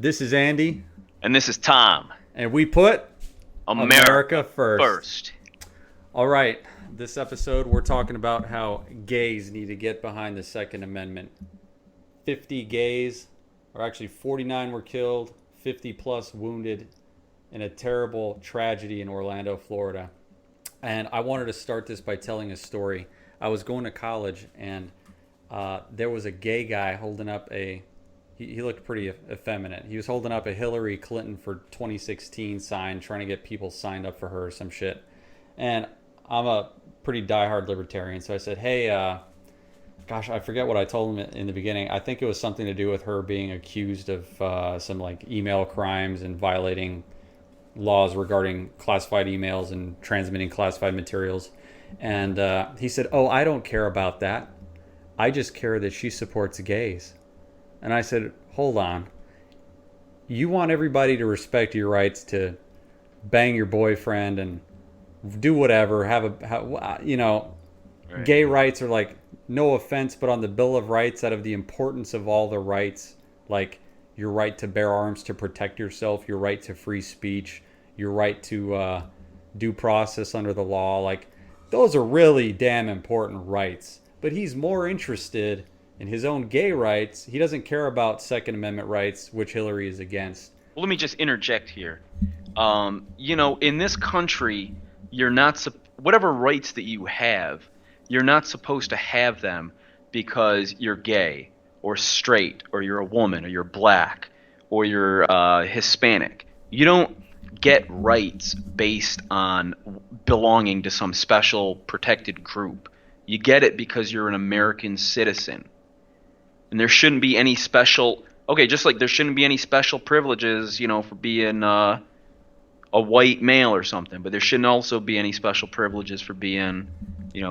This is Andy. And this is Tom. And we put America first. All right. This episode, we're talking about how gays need to get behind the Second Amendment. 50 gays, or actually 49 were killed, 50 plus wounded in a terrible tragedy in Orlando, Florida. And I wanted to start this by telling a story. I was going to college, and there was a gay guy holding up he looked pretty effeminate. He was holding up a Hillary Clinton for 2016 sign, trying to get people signed up for her or some shit. And I'm a pretty diehard libertarian, so I said, hey, gosh, I forget what I told him in the beginning. I think it was something to do with her being accused of some like email crimes and violating laws regarding classified emails and transmitting classified materials. And he said, oh, I don't care about that. I just care that she supports gays. And I said, hold on. You want everybody to respect your rights to bang your boyfriend and do whatever, Right. Gay rights are like, no offense, but on the Bill of Rights, out of the importance of all the rights, like your right to bear arms to protect yourself, your right to free speech, your right to due process under the law, like those are really damn important rights. But he's more interested in his own gay rights. He doesn't care about Second Amendment rights, which Hillary is against. Well, let me just interject here. In this country, you're not whatever rights that you have, you're not supposed to have them because you're gay or straight or you're a woman or you're black or you're Hispanic. You don't get rights based on belonging to some special protected group. You get it because you're an American citizen. And there shouldn't be any special, just like there shouldn't be any special privileges, for being a white male or something. But there shouldn't also be any special privileges for being,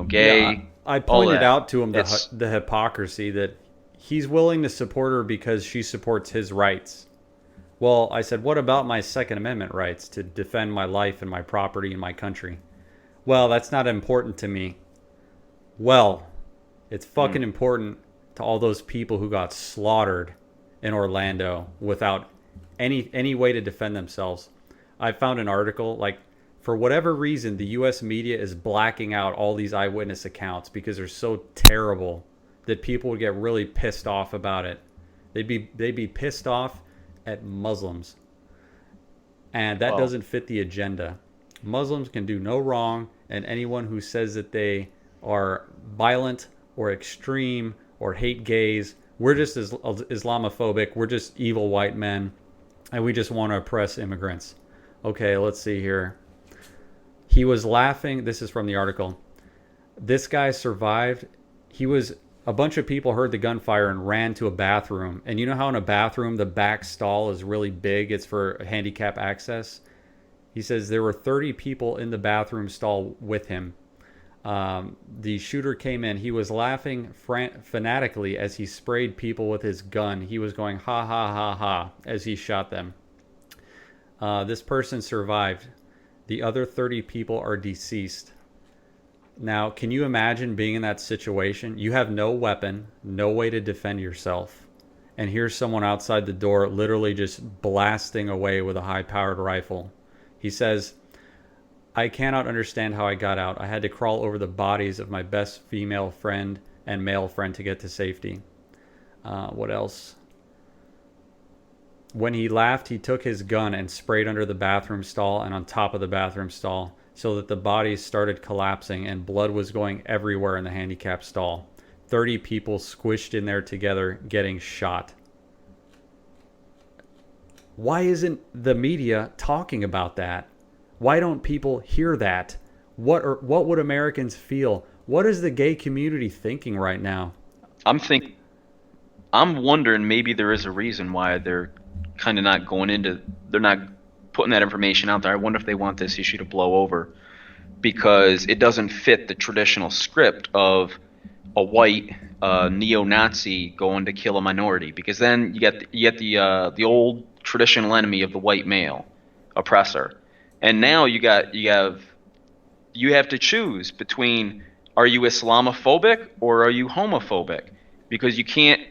gay. Yeah, I pointed out to him the hypocrisy that he's willing to support her because she supports his rights. Well, I said, what about my Second Amendment rights to defend my life and my property and my country? Well, that's not important to me. Well, it's fucking important to all those people who got slaughtered in Orlando without any way to defend themselves. I found an article, like, for whatever reason, the U.S. media is blacking out all these eyewitness accounts because they're so terrible that people would get really pissed off about it. They'd be pissed off at Muslims. And that doesn't fit the agenda. Muslims can do no wrong, and anyone who says that they are violent or extreme or hate gays, we're just Islamophobic, we're just evil white men, and we just want to oppress immigrants. Okay, let's see here. He was laughing. This is from the article. This guy survived. A bunch of people heard the gunfire and ran to a bathroom. And you know how in a bathroom, the back stall is really big? It's for handicap access. He says there were 30 people in the bathroom stall with him. The shooter came in. He was laughing fanatically as he sprayed people with his gun. He was going ha ha ha ha as he shot them. This person survived. The other 30 people are deceased. Now, can you imagine being in that situation? You have no weapon, no way to defend yourself. And here's someone outside the door literally just blasting away with a high-powered rifle. He says, I cannot understand how I got out. I had to crawl over the bodies of my best female friend and male friend to get to safety. What else? When he laughed, he took his gun and sprayed under the bathroom stall and on top of the bathroom stall so that the bodies started collapsing and blood was going everywhere in the handicap stall. 30 people squished in there together getting shot. Why isn't the media talking about that? Why don't people hear that? What would Americans feel? What is the gay community thinking right now? I'm wondering maybe there is a reason why they're kind of not they're not putting that information out there. I wonder if they want this issue to blow over because it doesn't fit the traditional script of a white neo-Nazi going to kill a minority, because then you get the old traditional enemy of the white male oppressor. And now you have to choose between, are you Islamophobic or are you homophobic? Because you can't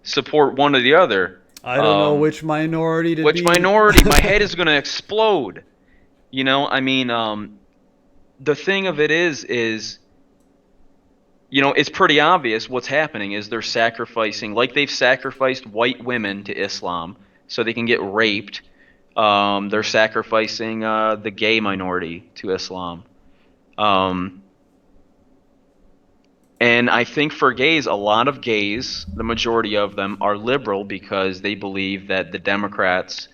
support one or the other. I don't know which minority to Which be. minority? My head is going to explode. I mean, the thing of it is, it's pretty obvious what's happening is they're sacrificing, like they've sacrificed white women to Islam so they can get raped. They're sacrificing the gay minority to Islam. And I think for gays, a lot of gays, the majority of them, are liberal because they believe that the Democrats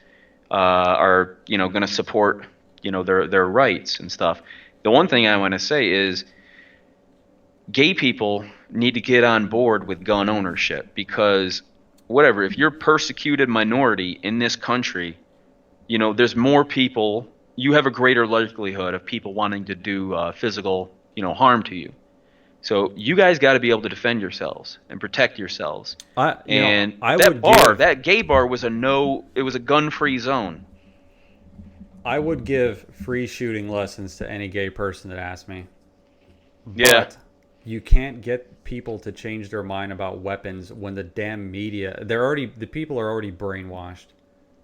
are, going to support, their rights and stuff. The one thing I want to say is gay people need to get on board with gun ownership because whatever, if you're a persecuted minority in this country, there's more people, you have a greater likelihood of people wanting to do physical, harm to you. So you guys got to be able to defend yourselves and protect yourselves. That gay bar was it was a gun-free zone. I would give free shooting lessons to any gay person that asked me. Yeah. But you can't get people to change their mind about weapons when the damn media, the people are already brainwashed.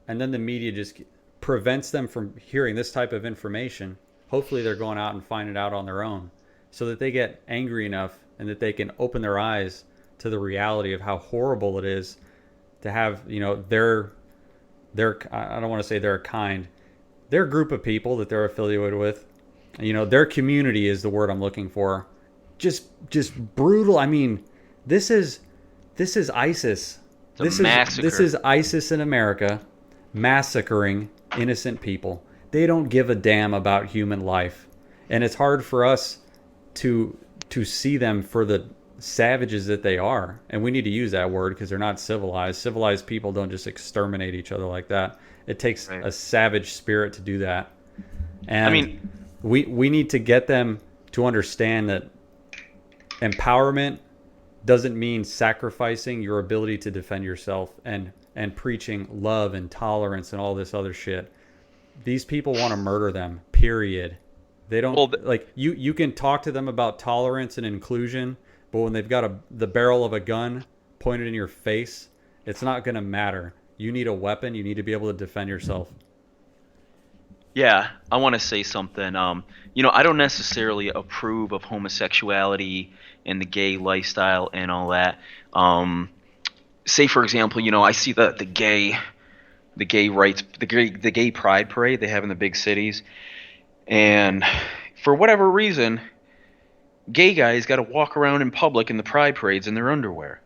And then the media just prevents them from hearing this type of information. Hopefully they're going out and finding it out on their own, so that they get angry enough and that they can open their eyes to the reality of how horrible it is to have, their I don't want to say their kind, their group of people that they're affiliated with, their community is the word I'm looking for. Just brutal. I mean, this is ISIS. This is ISIS in America massacring innocent people. They don't give a damn about human life. And it's hard for us to see them for the savages that they are. And we need to use that word because they're not civilized. Civilized people don't just exterminate each other like that. It takes a savage spirit to do that. And I mean, we need to get them to understand that empowerment doesn't mean sacrificing your ability to defend yourself and preaching love and tolerance and all this other shit. These people want to murder them, period. They don't you can talk to them about tolerance and inclusion, but when they've got the barrel of a gun pointed in your face, it's not going to matter. You need a weapon. You need to be able to defend yourself. Yeah, I want to say something. I don't necessarily approve of homosexuality and the gay lifestyle and all that. Say for example, I see the gay rights, the gay pride parade they have in the big cities. And for whatever reason, gay guys got to walk around in public in the pride parades in their underwear.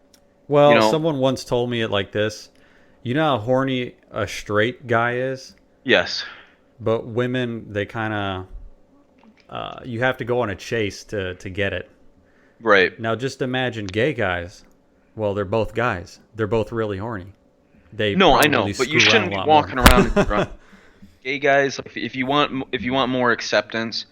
Well, someone once told me it like this. You know how horny a straight guy is? Yes. But women, they kind of... you have to go on a chase to get it. Right. Now, just imagine gay guys. Well, they're both guys. They're both really horny. I know, but you shouldn't be walking around... Gay guys, if you want more acceptance,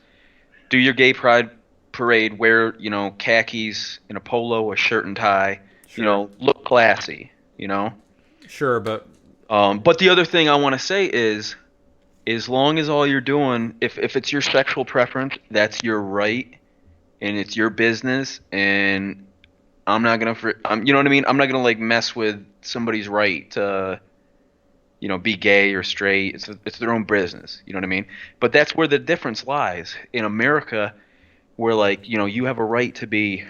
do your gay pride parade, wear khakis and a polo, a shirt and tie, sure. Look classy, Sure, but the other thing I want to say is, as long as all you're doing, if it's your sexual preference, that's your right, and it's your business, and I'm not gonna, you know what I mean? I'm not gonna mess with somebody's right to. Be gay or straight. It's their own business. You know what I mean? But that's where the difference lies. In America, where you have a right to be,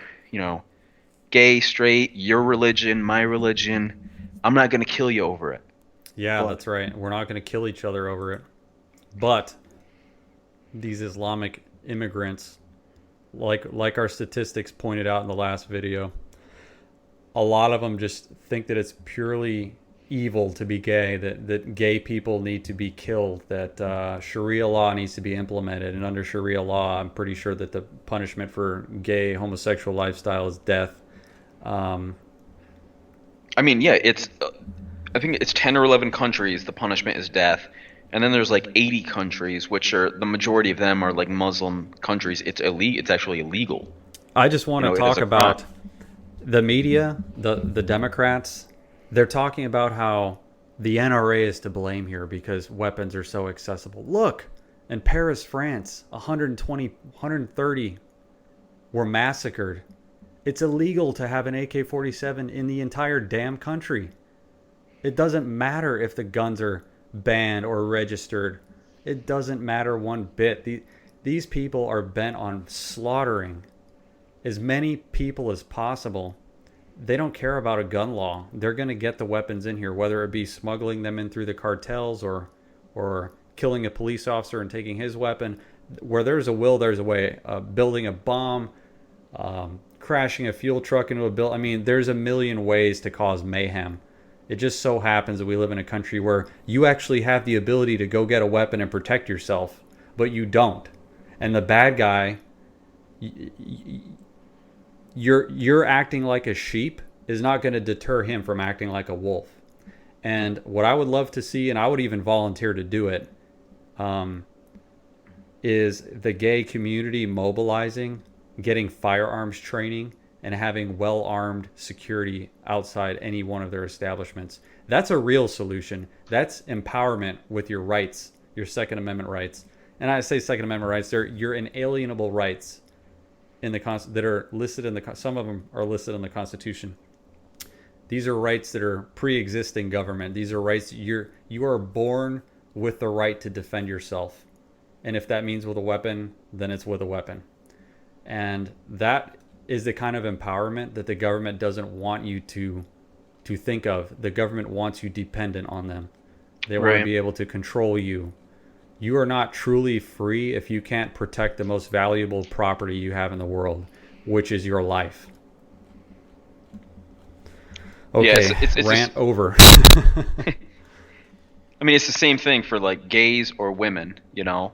gay, straight, your religion, my religion. I'm not going to kill you over it. Yeah, that's right. We're not going to kill each other over it. But these Islamic immigrants, like our statistics pointed out in the last video, a lot of them just think that it's purely evil to be gay, that gay people need to be killed, that Sharia law needs to be implemented, and under Sharia law I'm pretty sure that the punishment for gay homosexual lifestyle is death. I think it's 10 or 11 countries the punishment is death, and then there's 80 countries which are, the majority of them are Muslim countries. It's actually illegal. I just want to talk about the media, the Democrats. They're talking about how the NRA is to blame here because weapons are so accessible. Look, in Paris, France, 130 were massacred. It's illegal to have an AK-47 in the entire damn country. It doesn't matter if the guns are banned or registered. It doesn't matter one bit. These people are bent on slaughtering as many people as possible. They don't care about a gun law. They're going to get the weapons in here, whether it be smuggling them in through the cartels or killing a police officer and taking his weapon. Where there's a will, there's a way. Building a bomb, crashing a fuel truck into a building. I mean, there's a million ways to cause mayhem. It just so happens that we live in a country where you actually have the ability to go get a weapon and protect yourself, but you don't. And the bad guy, you're acting like a sheep is not going to deter him from acting like a wolf. And what I would love to see, and I would even volunteer to do it, is the gay community mobilizing, getting firearms training, and having well-armed security outside any one of their establishments. That's a real solution. That's empowerment with your rights, your Second Amendment rights. And I say Second Amendment rights, they're your inalienable rights in the that are listed in the, some of them are listed in the Constitution. These are rights that are pre-existing government. These are rights you are born with the right to defend yourself. And if that means with a weapon, then it's with a weapon. And that is the kind of empowerment that the government doesn't want you to think of. The government wants you dependent on them. They want to be able to control you. You are not truly free if you can't protect the most valuable property you have in the world, which is your life. Okay, yeah, it's rant over. I mean, it's the same thing for like gays or women, you know?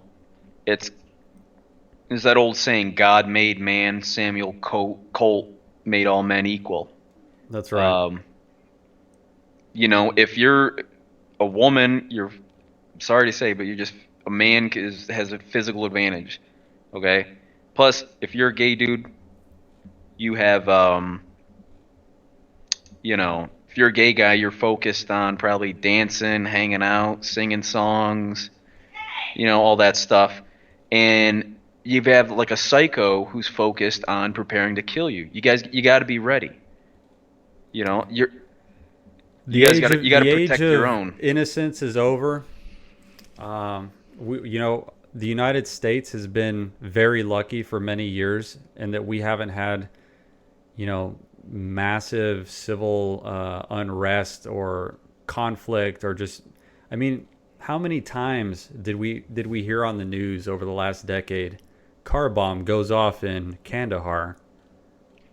There's that old saying, God made man, Samuel Colt made all men equal. That's right. You know, if you're a woman, you're sorry to say, but you're just a man has a physical advantage. Okay? Plus, if you're a gay dude, you have, you know, if you're a gay guy, you're focused on probably dancing, hanging out, singing songs, you know, all that stuff. And you have like a psycho who's focused on preparing to kill you. You got to be ready. You know, you got to protect your own. Innocence is over. You know, the United States has been very lucky for many years, in that we haven't had, you know, massive civil unrest or conflict or just. I mean, how many times did we hear on the news over the last decade? Car bomb goes off in Kandahar.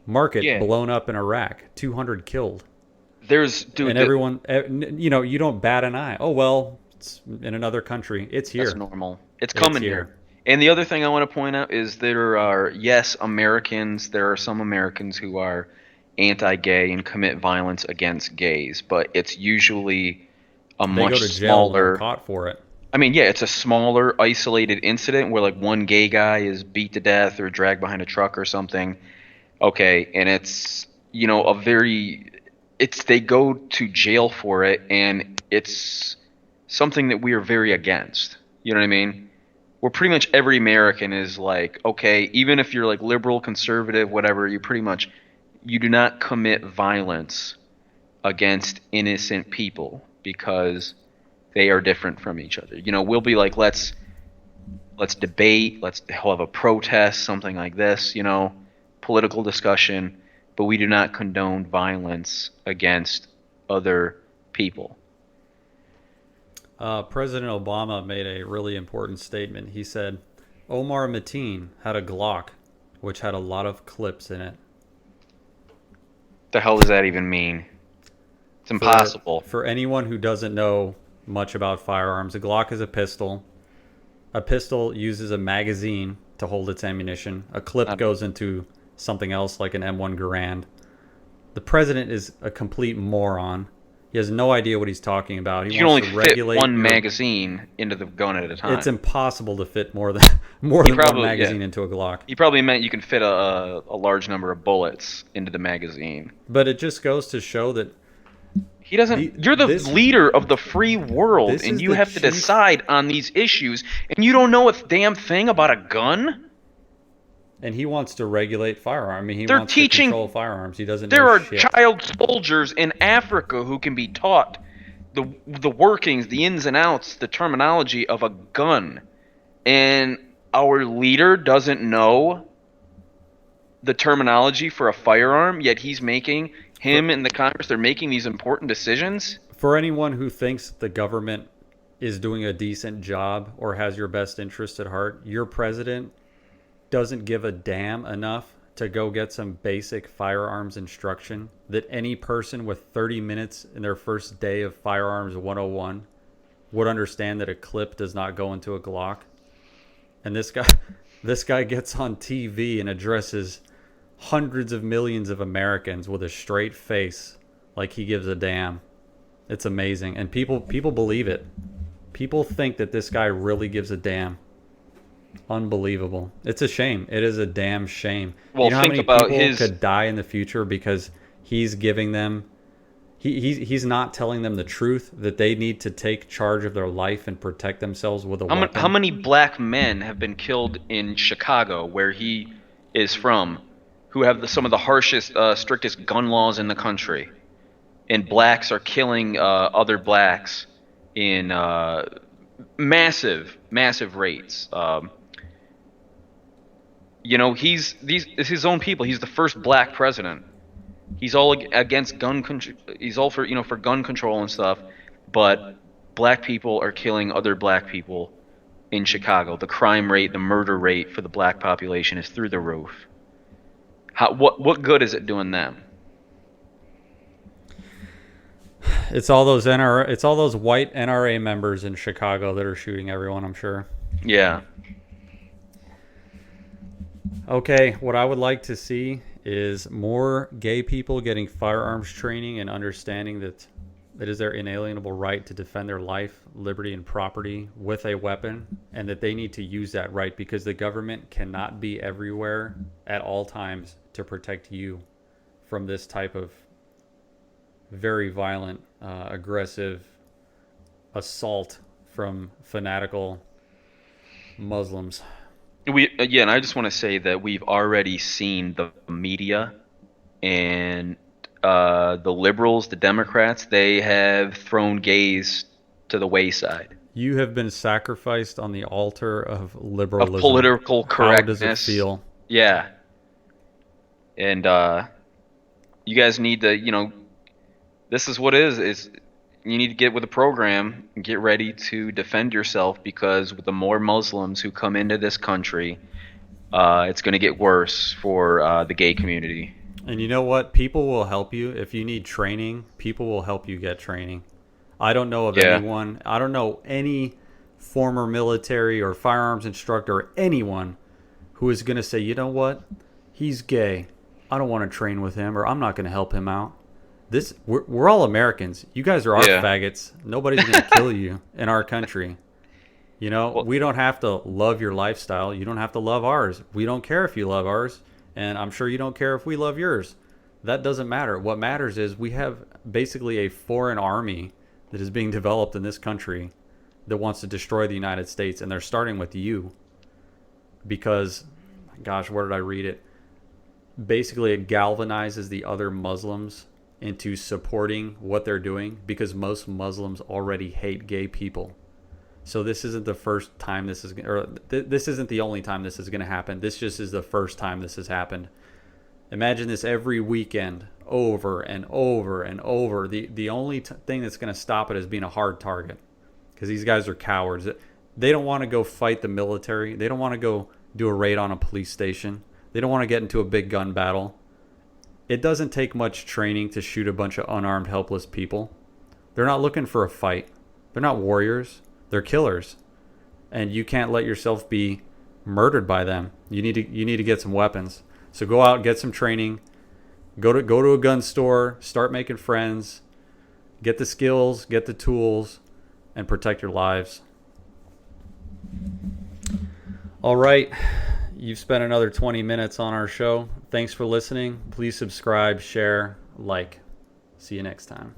Market blown up in Iraq. 200 killed. And everyone, you know, you don't bat an eye. Oh, well, it's in another country. It's here. That's normal. It's coming here. And the other thing I want to point out is there are, yes, Americans. There are some Americans who are anti-gay and commit violence against gays, but it's usually a much go to jail smaller. And caught for it. I mean, yeah, it's a smaller, isolated incident where like one gay guy is beat to death or dragged behind a truck or something. Okay, and it's, you know, they go to jail for it, and it's something that we are very against. You know what I mean? Where pretty much every American is like, okay, even if you're like liberal, conservative, whatever, you do not commit violence against innocent people because they are different from each other. You know, we'll be like, let's debate, let's have a protest, something like this, you know, political discussion, but we do not condone violence against other people. President Obama made a really important statement. He said, Omar Mateen had a Glock, which had a lot of clips in it. The hell does that even mean? It's impossible. For anyone who doesn't know much about firearms, a Glock is a pistol. A pistol uses a magazine to hold its ammunition. A clip goes into something else like an M1 Garand. The president is a complete moron. He has no idea what he's talking about. You can only fit one magazine into the gun at a time. It's impossible to fit more than one magazine into a Glock. He probably meant you can fit a large number of bullets into the magazine. But it just goes to show that he doesn't. You're the leader of the free world, and you have to decide on these issues, and you don't know a damn thing about a gun. And he wants to regulate firearms. I mean, he wants to control firearms. He doesn't. There are child soldiers in Africa who can be taught the workings, the ins and outs, the terminology of a gun, and our leader doesn't know the terminology for a firearm, yet him and the Congress, they're making these important decisions. For anyone who thinks the government is doing a decent job or has your best interest at heart, your president doesn't give a damn enough to go get some basic firearms instruction that any person with 30 minutes in their first day of firearms 101 would understand that a clip does not go into a Glock. And this guy gets on TV and addresses hundreds of millions of Americans with a straight face like he gives a damn. It's amazing. And people believe it. People think that this guy really gives a damn. Unbelievable. It's a shame. It is a damn shame. Well, you know how think many about people could die in the future because he's giving them he's not telling them the truth that they need to take charge of their life and protect themselves with a weapon. How many black men have been killed in Chicago, where he is from, who have some of the harshest, strictest gun laws in the country, and blacks are killing other blacks in massive rates. It's his own people. He's the first black president. He's all against gun control. He's all for gun control and stuff, but black people are killing other black people in Chicago. The crime rate, the murder rate for the black population is through the roof. What good is it doing them? It's all those white NRA members in Chicago that are shooting everyone, I'm sure. Yeah. Okay, what I would like to see is more gay people getting firearms training and understanding that it is their inalienable right to defend their life, liberty, and property with a weapon, and that they need to use that right because the government cannot be everywhere at all times to protect you from this type of very violent, aggressive assault from fanatical Muslims. And I just want to say that we've already seen the media and the liberals, the Democrats, they have thrown gays to the wayside. You have been sacrificed on the altar of liberalism. Of political correctness. How does it feel? Yeah. And you guys need to, this is what it is you need to get with the program and get ready to defend yourself, because with the more Muslims who come into this country, it's going to get worse for the gay community. And you know what? People will help you. If you need training, people will help you get training. I don't know of anyone. I don't know any former military or firearms instructor or anyone who is going to say, you know what? He's gay. I don't want to train with him, or I'm not going to help him out. We're all Americans. You guys are our faggots. Nobody's going to kill you in our country. We don't have to love your lifestyle. You don't have to love ours. We don't care if you love ours. And I'm sure you don't care if we love yours. That doesn't matter. What matters is we have basically a foreign army that is being developed in this country that wants to destroy the United States. And they're starting with you. Because, gosh, where did I read it? Basically, it galvanizes the other Muslims into supporting what they're doing, because most Muslims already hate gay people. So this isn't the first time this isn't the only time this is going to happen. This just is the first time this has happened. Imagine this every weekend, over and over and over. The only thing that's going to stop it is being a hard target, because these guys are cowards. They don't want to go fight the military. They don't want to go do a raid on a police station. They don't want to get into a big gun battle. It doesn't take much training to shoot a bunch of unarmed, helpless people. They're not looking for a fight. They're not warriors. They're killers. And you can't let yourself be murdered by them. You need to get some weapons. So go out, get some training. Go to a gun store, start making friends, get the skills, get the tools, and protect your lives. All right. You've spent another 20 minutes on our show. Thanks for listening. Please subscribe, share, like. See you next time.